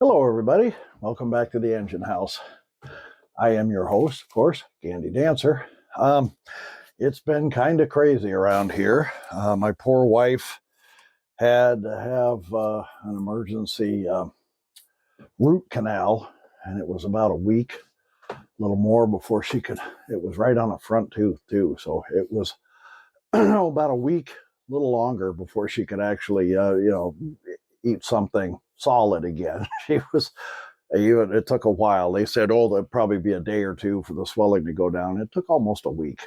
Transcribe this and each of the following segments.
Hello, everybody. Welcome back to the Engine House. I am your host, of course, Candy Dancer. It's been kind of crazy around here. My poor wife had to have an emergency root canal, and it was about a week, a little more before she could. It was right on a front tooth, too. So it was about a week, a little longer before she could actually, eat something solid again. It took a while. They said, oh, there'll probably be a day or two for the swelling to go down. It took almost a week.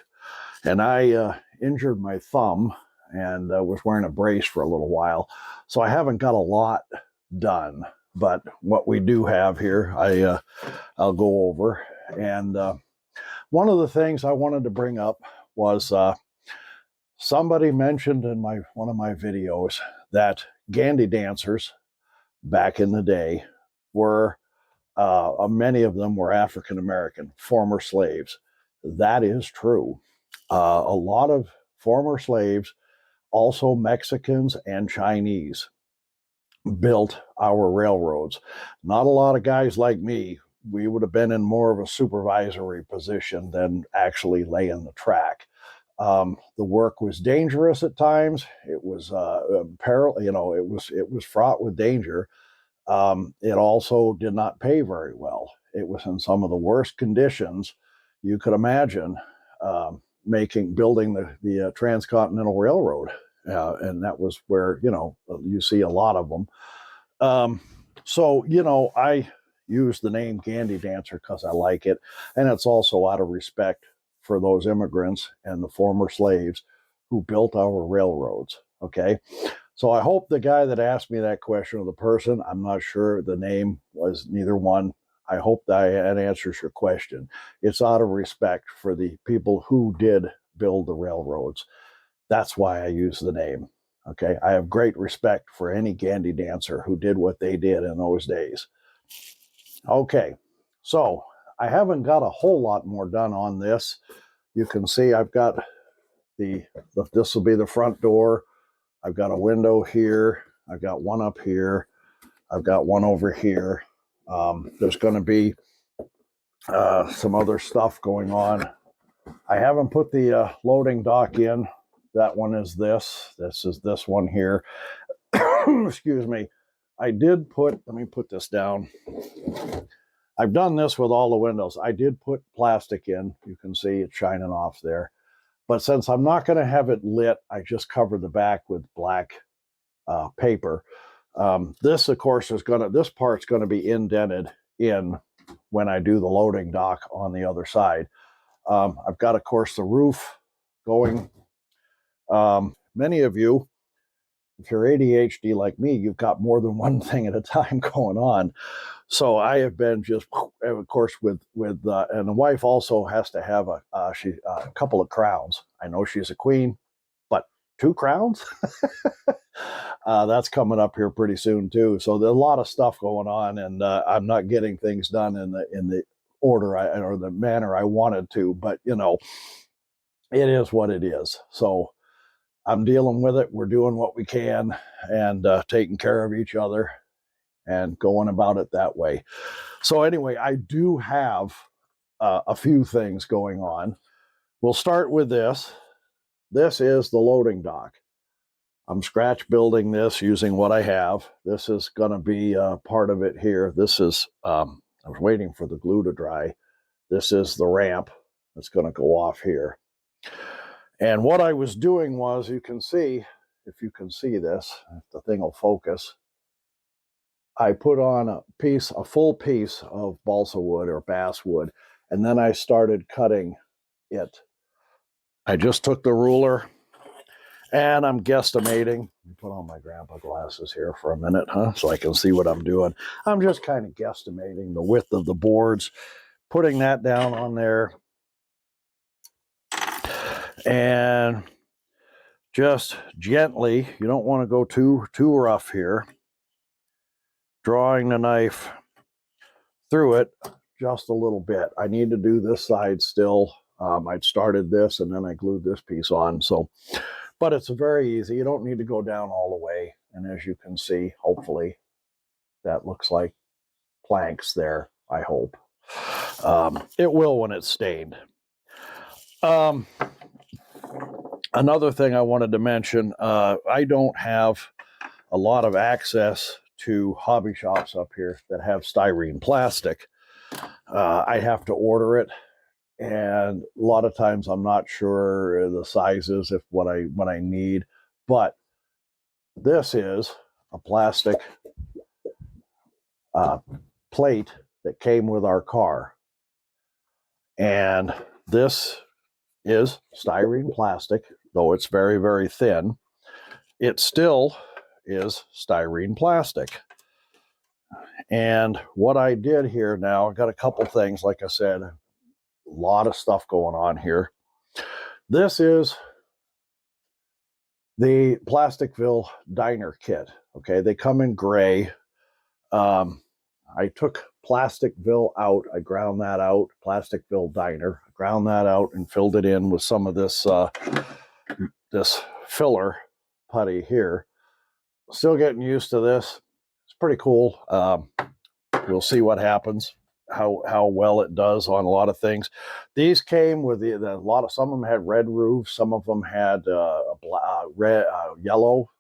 And I injured my thumb and was wearing a brace for a little while. So I haven't got a lot done. But what we do have here, I'll go over. And one of the things I wanted to bring up was somebody mentioned in one of my videos that Gandy dancers back in the day were many of them were African American, former slaves. That is true. A lot of former slaves, also Mexicans and Chinese, built our railroads. Not a lot of guys like me. We would have been in more of a supervisory position than actually laying the track. The work was dangerous at times. It was peril. It was fraught with danger. It also did not pay very well. It was in some of the worst conditions you could imagine, building the Transcontinental Railroad. And that was where, you see a lot of them. I use the name Gandy Dancer because I like it. And it's also out of respect for those immigrants and the former slaves who built our railroads. Okay. So I hope the guy that asked me that question, or the person, I'm not sure, the name was neither one. I hope that answers your question. It's out of respect for the people who did build the railroads. That's why I use the name. Okay. I have great respect for any Gandy dancer who did what they did in those days. Okay. So I haven't got a whole lot more done on this. You can see I've got this will be the front door. I've got a window here. I've got one up here. I've got one over here. There's going to be some other stuff going on. I haven't put the loading dock in. That one is this. This is this one here. Excuse me. Let me put this down. I've done this with all the windows. I did put plastic in. You can see it shining off there. But since I'm not going to have it lit, I just covered the back with black paper. This, of course, this part's going to be indented in when I do the loading dock on the other side. I've got, of course, the roof going. Many of you, if you're ADHD like me, you've got more than one thing at a time going on. So I have been just, of course, and the wife also has to have a couple of crowns. I know she's a queen, but 2 crowns? That's coming up here pretty soon too. So there's a lot of stuff going on, and I'm not getting things done in the order or the manner I wanted to. But it is what it is. So I'm dealing with it. We're doing what we can and taking care of each other and going about it that way. So anyway, I do have a few things going on. We'll start with this. This is the loading dock. I'm scratch building this using what I have. This is going to be part of it here. This is, I was waiting for the glue to dry. This is the ramp that's going to go off here. And what I was doing was, you can see, if you can see this, if the thing will focus, I put on a full piece of balsa wood or basswood, and then I started cutting it. I just took the ruler, and I'm guesstimating. Let me put on my grandpa glasses here for a minute, so I can see what I'm doing. I'm just kind of guesstimating the width of the boards, putting that down on there, and just gently, you don't want to go too rough here, drawing the knife through it just a little bit. I need to do this side still. I'd started this and then I glued this piece on. But it's very easy. You don't need to go down all the way. And as you can see, hopefully that looks like planks there, I hope. It will when it's stained. Another thing I wanted to mention, I don't have a lot of access to hobby shops up here that have styrene plastic. I have to order it, and a lot of times I'm not sure the sizes if what I need. But this is a plastic plate that came with our car, and this is styrene plastic, though it's very, very thin. It still is styrene plastic. And what I did here now, I got a couple things, like I said, a lot of stuff going on here. This is the Plasticville Diner kit. Okay, they come in gray. I took Plasticville out. I ground that out, Plasticville Diner. I ground that out and filled it in with some of this this filler putty here. Still getting used to this. It's pretty cool. We'll see what happens, how well it does on a lot of things. These came with a lot of, some of them had red roofs, some of them had red, yellow.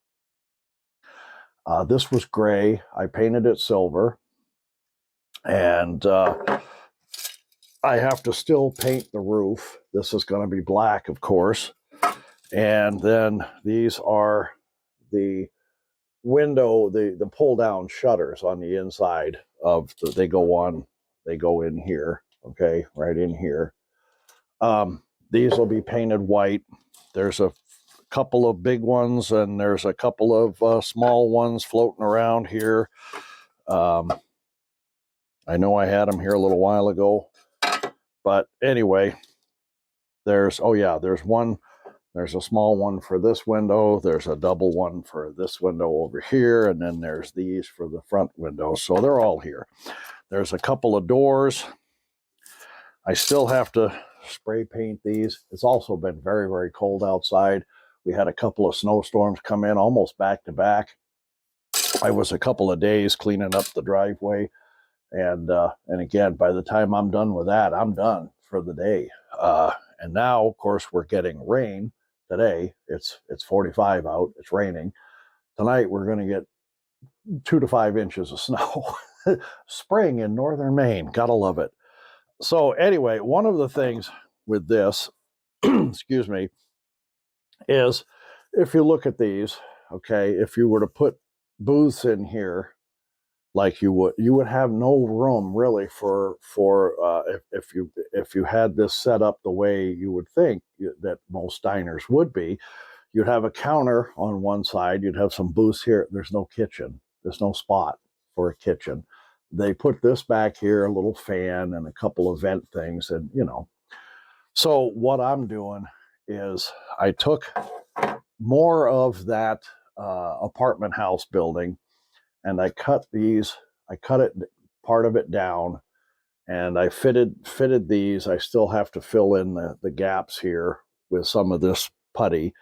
This was gray. I painted it silver, and I have to still paint the roof. This is going to be black, of course. And then these are the window, the pull down shutters on the inside of they go in here. Okay, right in here. These will be painted white. There's a couple of big ones, and there's a couple of small ones floating around here. I know I had them here a little while ago, but anyway, there's one. There's a small one for this window. There's a double one for this window over here. And then there's these for the front window. So they're all here. There's a couple of doors. I still have to spray paint these. It's also been very, very cold outside. We had a couple of snowstorms come in almost back to back. I was a couple of days cleaning up the driveway. And again, by the time I'm done with that, I'm done for the day. And now, of course, we're getting rain. Today, it's 45 out. It's raining. Tonight, we're going to get 2 to 5 inches of snow. Spring in northern Maine. Gotta love it. So anyway, one of the things with this, excuse me, is if you look at these, okay, if you were to put booths in here, like you would have no room really for if you had this set up the way you would think that most diners would be. You'd have a counter on one side, you'd have some booths here. There's no kitchen. There's no spot for a kitchen. They put this back here, a little fan and a couple of vent things, and So what I'm doing is I took more of that apartment house building, and I cut part of it down, and I fitted these. I still have to fill in the gaps here with some of this putty.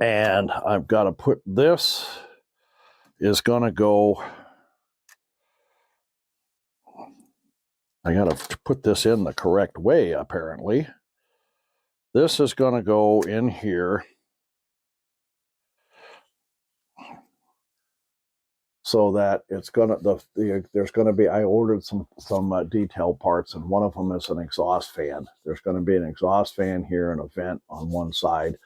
And I've got to put this is going to go, I got to put this in the correct way, apparently. This is going to go in here. So that it's gonna there's gonna be, I ordered some detail parts, and one of them is an exhaust fan. There's going to be an exhaust fan here and a vent on one side.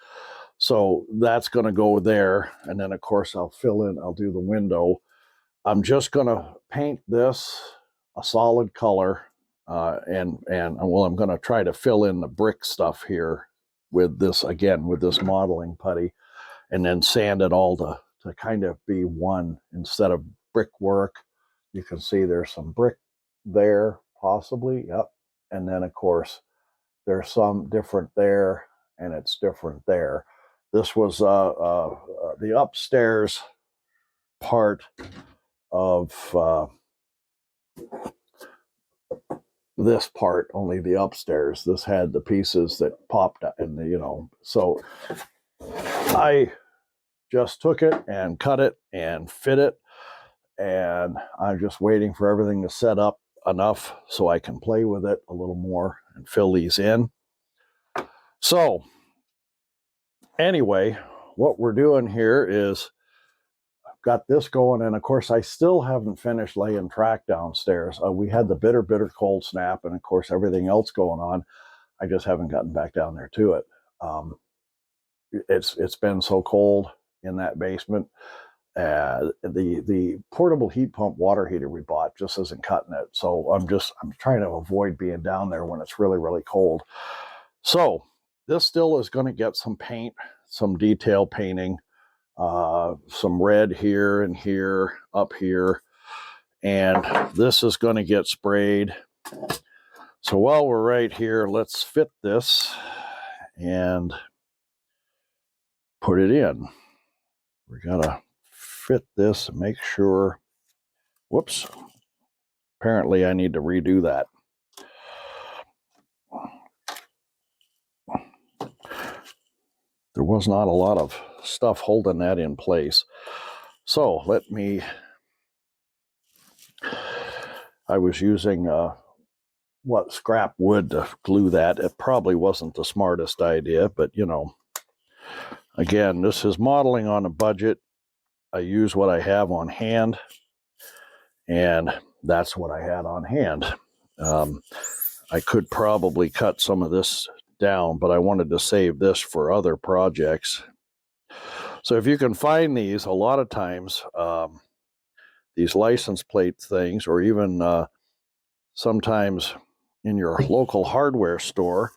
So that's going to go there, and then of course I'll do the window. I'm just going to paint this a solid color, and I'm going to try to fill in the brick stuff here with this modeling putty, and then sand it all to kind of be one instead of brickwork. You can see there's some brick there, possibly. Yep. And then, of course, there's some different there, and it's different there. This was the upstairs part of this part, only the upstairs. This had the pieces that popped out, and so I just took it and cut it and fit it, and I'm just waiting for everything to set up enough so I can play with it a little more and fill these in. So anyway, what we're doing here is I've got this going, and of course I still haven't finished laying track downstairs. We had the bitter cold snap, and of course everything else going on. I just haven't gotten back down there to it. It's been so cold in that basement. The portable heat pump water heater we bought just isn't cutting it. So I'm trying to avoid being down there when it's really cold. So this still is going to get some paint, some detail painting, some red here and here, up here, and this is going to get sprayed. So while we're right here, let's fit this and put it in. We gotta fit this and make sure. Whoops. Apparently I need to redo that. There was not a lot of stuff holding that in place. So I was using scrap wood to glue that. It probably wasn't the smartest idea, but again, this is modeling on a budget. I use what I have on hand, and that's what I had on hand. I could probably cut some of this down, but I wanted to save this for other projects. So if you can find these, a lot of times, these license plate things, or even sometimes in your local hardware store,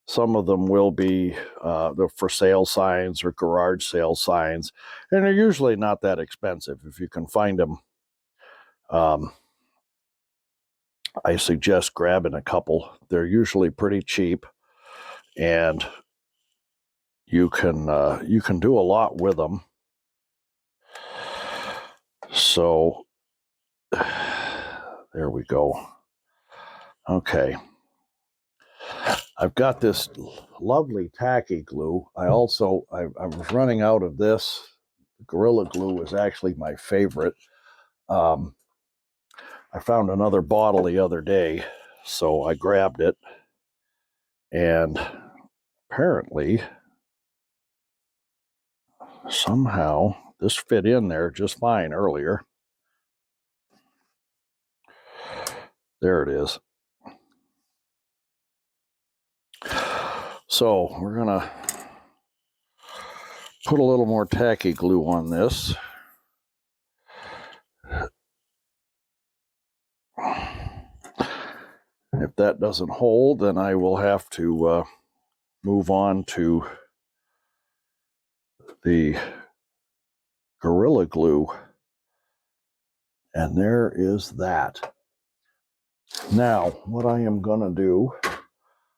some of them will be the for sale signs or garage sale signs, and they're usually not that expensive. If you can find them, I suggest grabbing a couple. They're usually pretty cheap, and you can do a lot with them. So there we go. Okay. I've got this lovely tacky glue. I was running out of this. Gorilla Glue was actually my favorite. I found another bottle the other day, so I grabbed it, and apparently somehow this fit in there just fine earlier. There it is. So we're gonna put a little more tacky glue on this. If that doesn't hold, then I will have to move on to the Gorilla Glue. And there is that. Now, what I am going to do,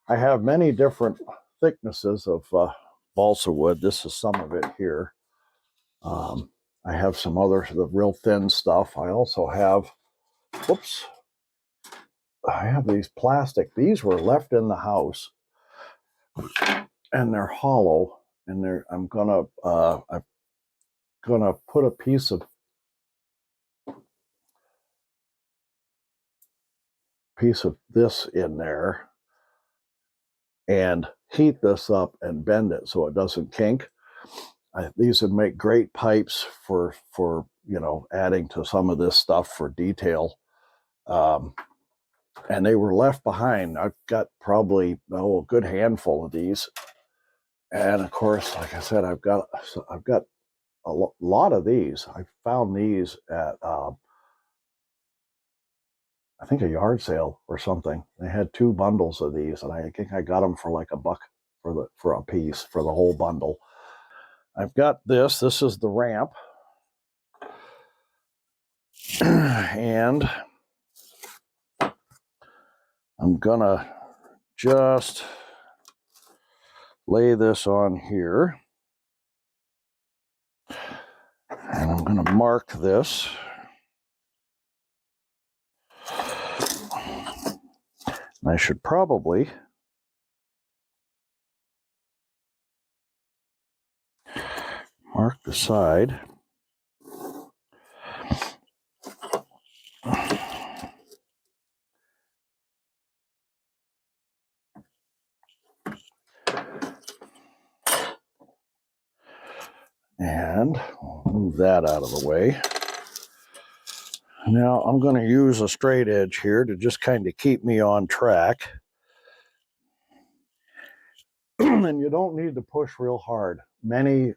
I have many different thicknesses of balsa wood. This is some of it here. I have some other the real thin stuff. I also have, I have these plastic. These were left in the house, and they're hollow. And I'm gonna put a piece of this in there and heat this up and bend it so it doesn't kink. These would make great pipes for adding to some of this stuff for detail. And they were left behind. I've got probably a good handful of these. And of course, like I said, I've got a lot of these. I found these at I think a yard sale or something. They had 2 bundles of these, and I think I got them for like $1 for a piece for the whole bundle. I've got this. This is the ramp, and I'm gonna just lay this on here, and I'm gonna mark this. And I should probably mark the side. And we'll move that out of the way. Now I'm going to use a straight edge here to just kind of keep me on track. And you don't need to push real hard. Many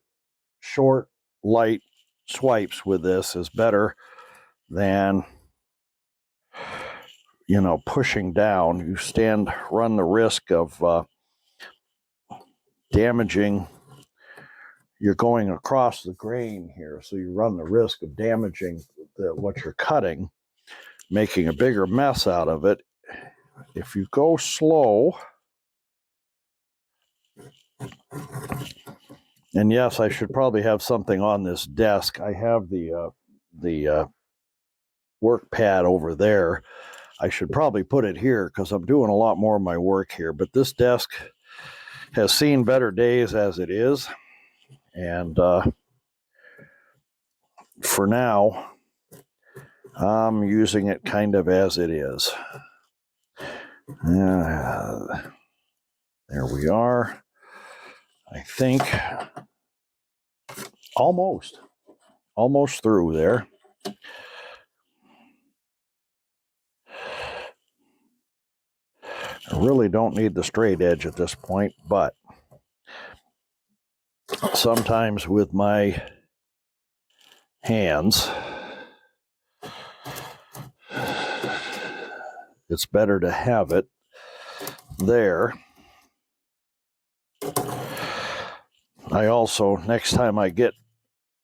short, light swipes with this is better than, pushing down. You run the risk of damaging. You're going across the grain here, so you run the risk of damaging what you're cutting, making a bigger mess out of it. If you go slow, and yes, I should probably have something on this desk. I have the work pad over there. I should probably put it here because I'm doing a lot more of my work here. But this desk has seen better days as it is. And for now, I'm using it kind of as it is. There we are. I think almost through there. I really don't need the straight edge at this point, but sometimes with my hands, it's better to have it there. I also, next time I get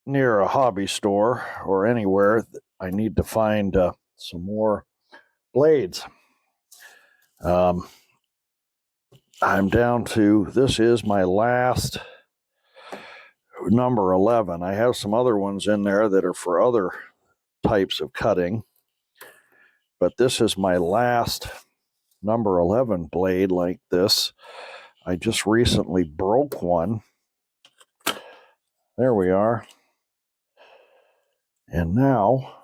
near a hobby store or anywhere, I need to find some more blades. I'm down to, this is my last number 11. I have some other ones in there that are for other types of cutting, but this is my last number 11 blade like this. I just recently broke one. There we are. And now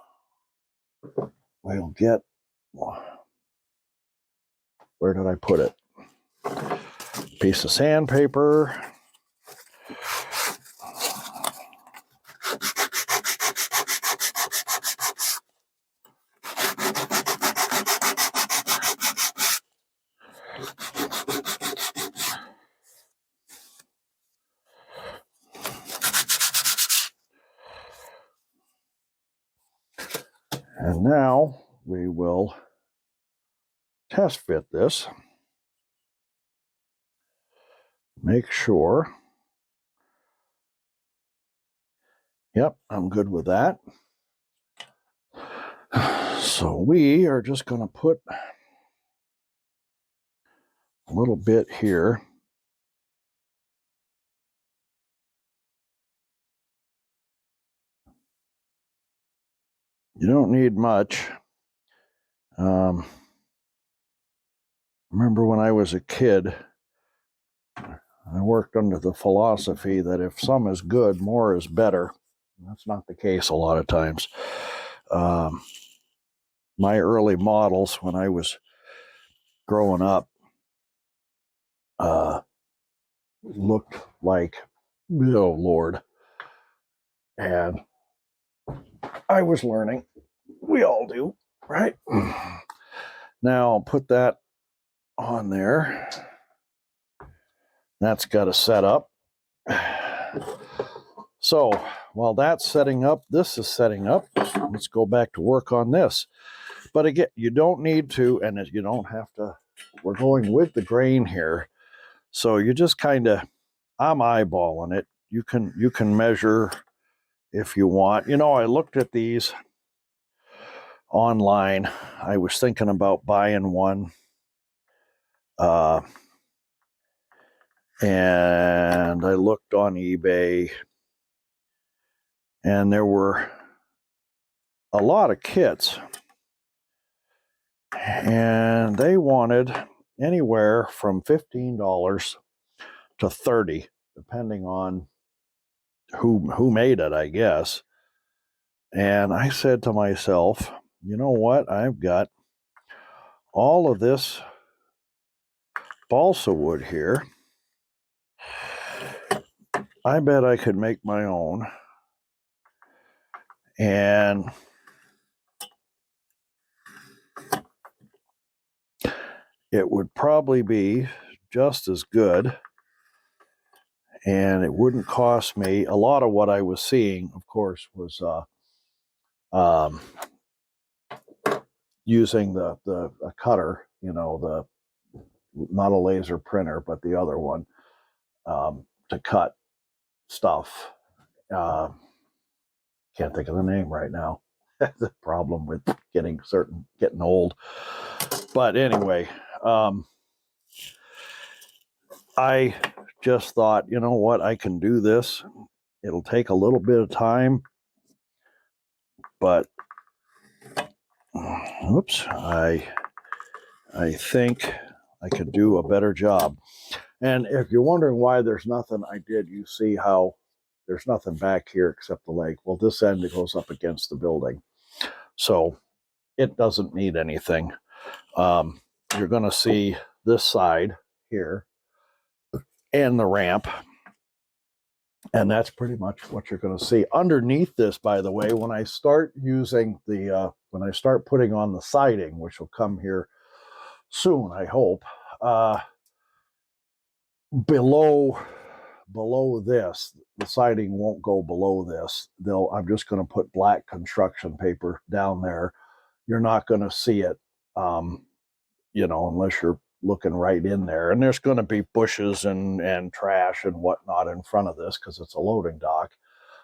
we'll get, where did I put it? Piece of sandpaper. And now we will test fit this. Make sure. Yep, I'm good with that. So we are just going to put a little bit here. You don't need much. Remember when I was a kid, I worked under the philosophy that if some is good, more is better. That's not the case a lot of times. My early models when I was growing up looked like, oh Lord. And I was learning. We all do, right? Now I'll put that on there. That's got to set up. So while that's setting up, this is setting up. Let's go back to work on this. But again, you don't need to, and you don't have to. We're going with the grain here. So you just kind of, I'm eyeballing it. You can measure if you want. I looked at these online. I was thinking about buying one. And I looked on eBay, and there were a lot of kits, and they wanted anywhere from $15 to $30, depending on who made it, I guess. And I said to myself, you know what? I've got all of this balsa wood here. I bet I could make my own. And it would probably be just as good. And it wouldn't cost me a lot. Of what I was seeing, of course, was using the cutter, the not a laser printer, but the other one, to cut stuff. Can't think of the name right now. That's the problem with getting old. But anyway, I just thought, you know what, I can do this. It'll take a little bit of time, but oops, I think I could do a better job. And if you're wondering why there's nothing I did, you see how there's nothing back here except the lake. Well, this end it goes up against the building, so it doesn't need anything. You're going to see this side here and the ramp, and that's pretty much what you're going to see. Underneath this, by the way, when I start using when I start putting on the siding, which will come here soon, I hope, below this, the siding won't go below this. I'm just going to put black construction paper down there. You're not going to see it, unless you're looking right in there. And there's going to be bushes and trash and whatnot in front of this because it's a loading dock.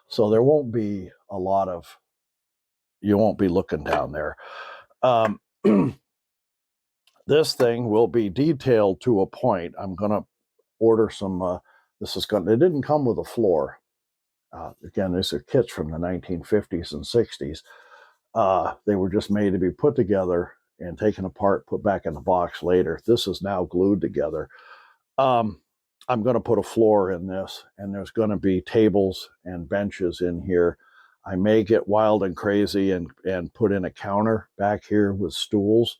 So there won't be a lot of, you won't be looking down there. This thing will be detailed to a point. I'm going to order some, it didn't come with a floor. Again, these are kits from the 1950s and 60s. They were just made to be put together and taken apart, put back in the box later. This is now glued together. I'm going to put a floor in this, and there's going to be tables and benches in here. I may get wild and crazy and put in a counter back here with stools.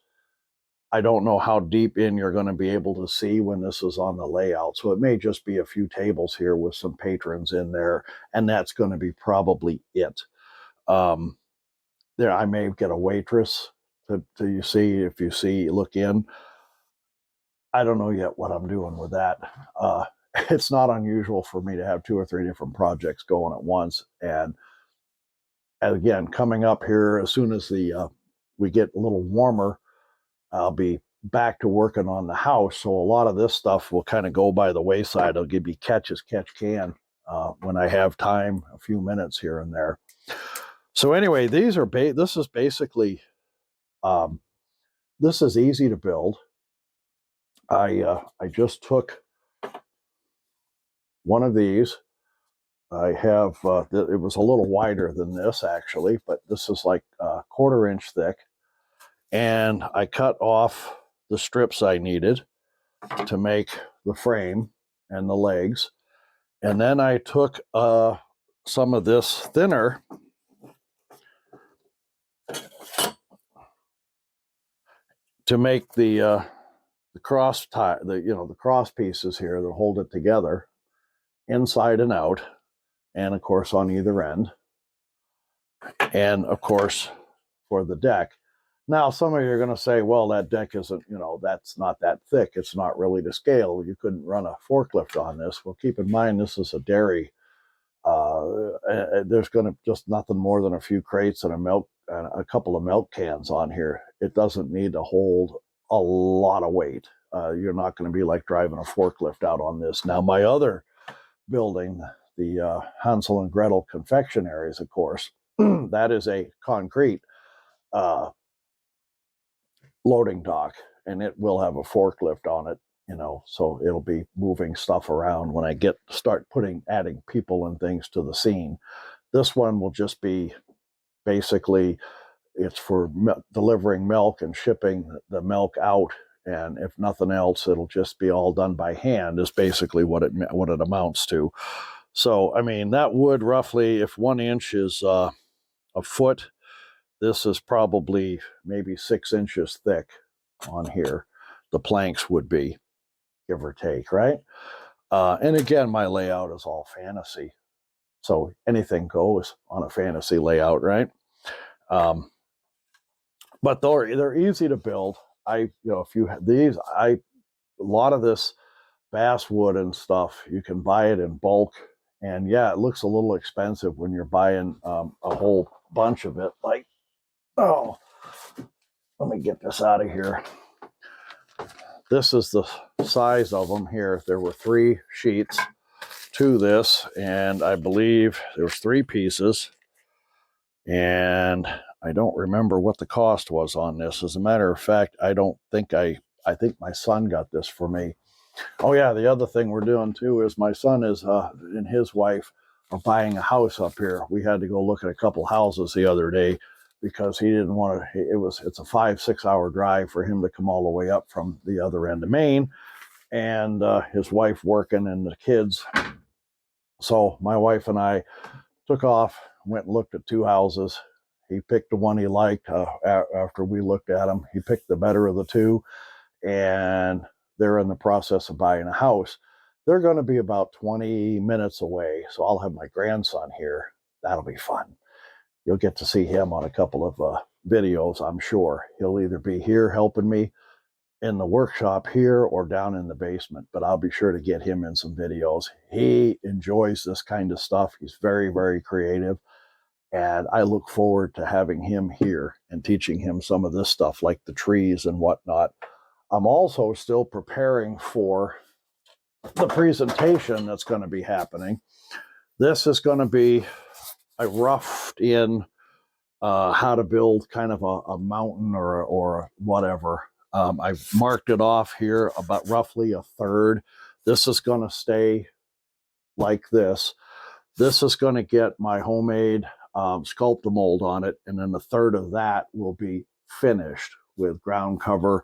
I don't know how deep in you're going to be able to see when this is on the layout. So it may just be a few tables here with some patrons in there, and that's going to be probably it. There, I may get a waitress to if you see, look in. I don't know yet what I'm doing with that. It's not unusual for me to have 2 or 3 different projects going at once. And again, coming up here, as soon as we get a little warmer, I'll be back to working on the house. So a lot of this stuff will kind of go by the wayside. I'll give you catch as catch can when I have time, a few minutes here and there. So anyway, this is basically, this is easy to build. I just took one of these. I have, it was a little wider than this actually, but this is like a 1/4 inch thick. And I cut off the strips I needed to make the frame and the legs. And then I took some of this thinner to make the cross tie, the cross pieces here that hold it together inside and out, and of course on either end, and of course for the deck. Now, some of you are going to say, well, that deck isn't, that's not that thick. It's not really to scale. You couldn't run a forklift on this. Well, keep in mind, this is a dairy. There's going to just nothing more than a few crates and a couple of milk cans on here. It doesn't need to hold a lot of weight. You're not going to be like driving a forklift out on this. Now, my other building, the Hansel and Gretel confectionaries, of course, that is a concrete loading dock, and it will have a forklift on it, so it'll be moving stuff around when I start adding people and things to the scene. This one will just be basically, it's for delivering milk and shipping the milk out, and if nothing else, it'll just be all done by hand, is basically what it amounts to. So I mean, that would roughly, if 1 inch is a foot, this is probably maybe 6 inches thick on here. The planks would be, give or take, right? And again, my layout is all fantasy. So anything goes on a fantasy layout, right? But they're easy to build. If you have these, a lot of this basswood and stuff, you can buy it in bulk. And yeah, it looks a little expensive when you're buying a whole bunch of it. Like, oh, let me get this out of here. This is the size of them here. There were 3 sheets to this, and I believe there's 3 pieces. And I don't remember what the cost was on this. As a matter of fact, I think my son got this for me. Oh yeah, the other thing we're doing too is my son is and his wife are buying a house up here. We had to go look at a couple houses the other day because he didn't want to. It's a 5-6 hour drive for him to come all the way up from the other end of Maine, and his wife working and the kids. So my wife and I took off, went and looked at 2 houses. He picked the one he liked after we looked at them. He picked the better of the 2, and they're in the process of buying a house. They're going to be about 20 minutes away, so I'll have my grandson here. That'll be fun. You'll get to see him on a couple of videos, I'm sure. He'll either be here helping me in the workshop here or down in the basement, but I'll be sure to get him in some videos. He enjoys this kind of stuff. He's very, very creative, and I look forward to having him here and teaching him some of this stuff like the trees and whatnot. I'm also still preparing for the presentation that's going to be happening. This is going to be a roughed in how to build kind of a mountain or whatever. I've marked it off here about roughly a third. This is going to stay like this. This is going to get my homemade Sculpt-A-Mold on it, and then a third of that will be finished with ground cover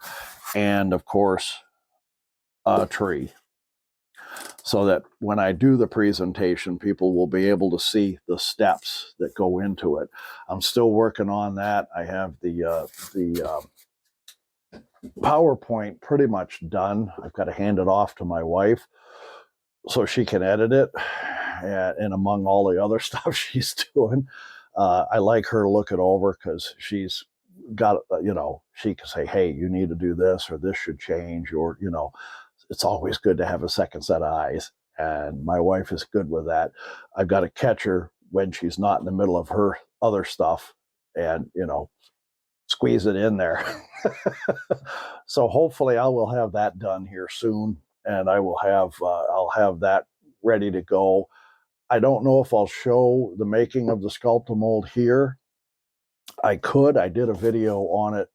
and, of course, a tree. So that when I do the presentation, people will be able to see the steps that go into it. I'm still working on that. I have the PowerPoint pretty much done. I've got to hand it off to my wife so she can edit it. And among all the other stuff she's doing, I like her to look it over because she's got, she can say, hey, you need to do this, or this should change, or, it's always good to have a second set of eyes. And my wife is good with that. I've got to catch her when she's not in the middle of her other stuff and, squeeze it in there. So hopefully I will have that done here soon, and I'll have that ready to go. I don't know if I'll show the making of the Sculpt-A-Mold here. I did a video on it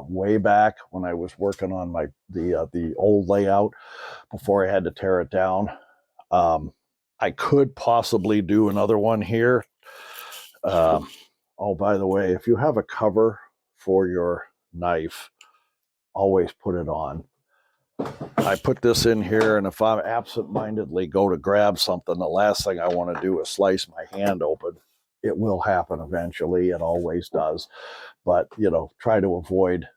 way back when I was working on the old layout before I had to tear it down. I could possibly do another one here. Oh, by the way, if you have a cover for your knife, always put it on. I put this in here, and if I absent-mindedly go to grab something, the last thing I want to do is slice my hand open. It will happen eventually. It always does. But, try to avoid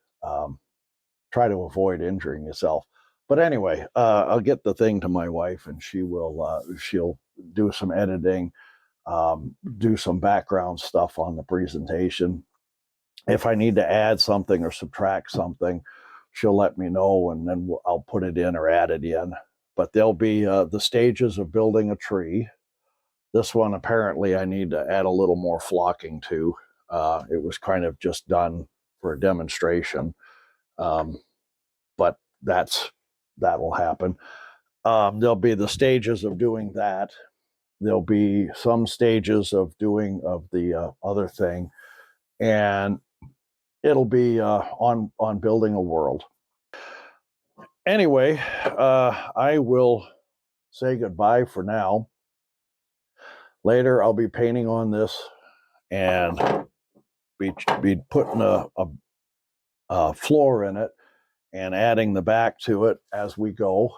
injuring yourself. But anyway, I'll get the thing to my wife, and she'll do some editing, do some background stuff on the presentation. If I need to add something or subtract something, she'll let me know, and then I'll put it in or add it in. But there'll be the stages of building a tree. This one, apparently, I need to add a little more flocking to. It was kind of just done for a demonstration. But that will happen. There'll be the stages of doing that. There'll be some stages of the other thing, and it'll be on building a world. Anyway, I will say goodbye for now. Later, I'll be painting on this and be putting a floor in it and adding the back to it as we go.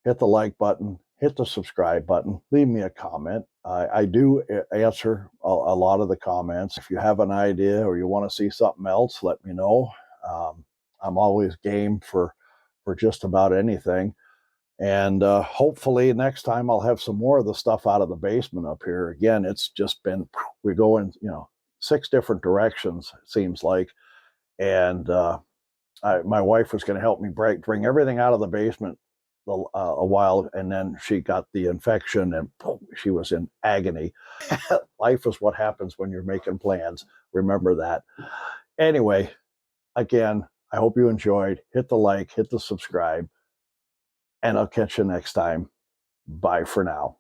Hit the like button, hit the subscribe button, leave me a comment. I do answer a lot of the comments. If you have an idea or you want to see something else, let me know. I'm always game for just about anything. And hopefully next time I'll have some more of the stuff out of the basement up here. Again, it's just been, we go in, 6 different directions, it seems like. And my wife was going to help me bring everything out of the basement a while, and then she got the infection and boom, she was in agony. Life is what happens when you're making plans. Remember that. Anyway, again, I hope you enjoyed. Hit the like, hit the subscribe, and I'll catch you next time. Bye for now.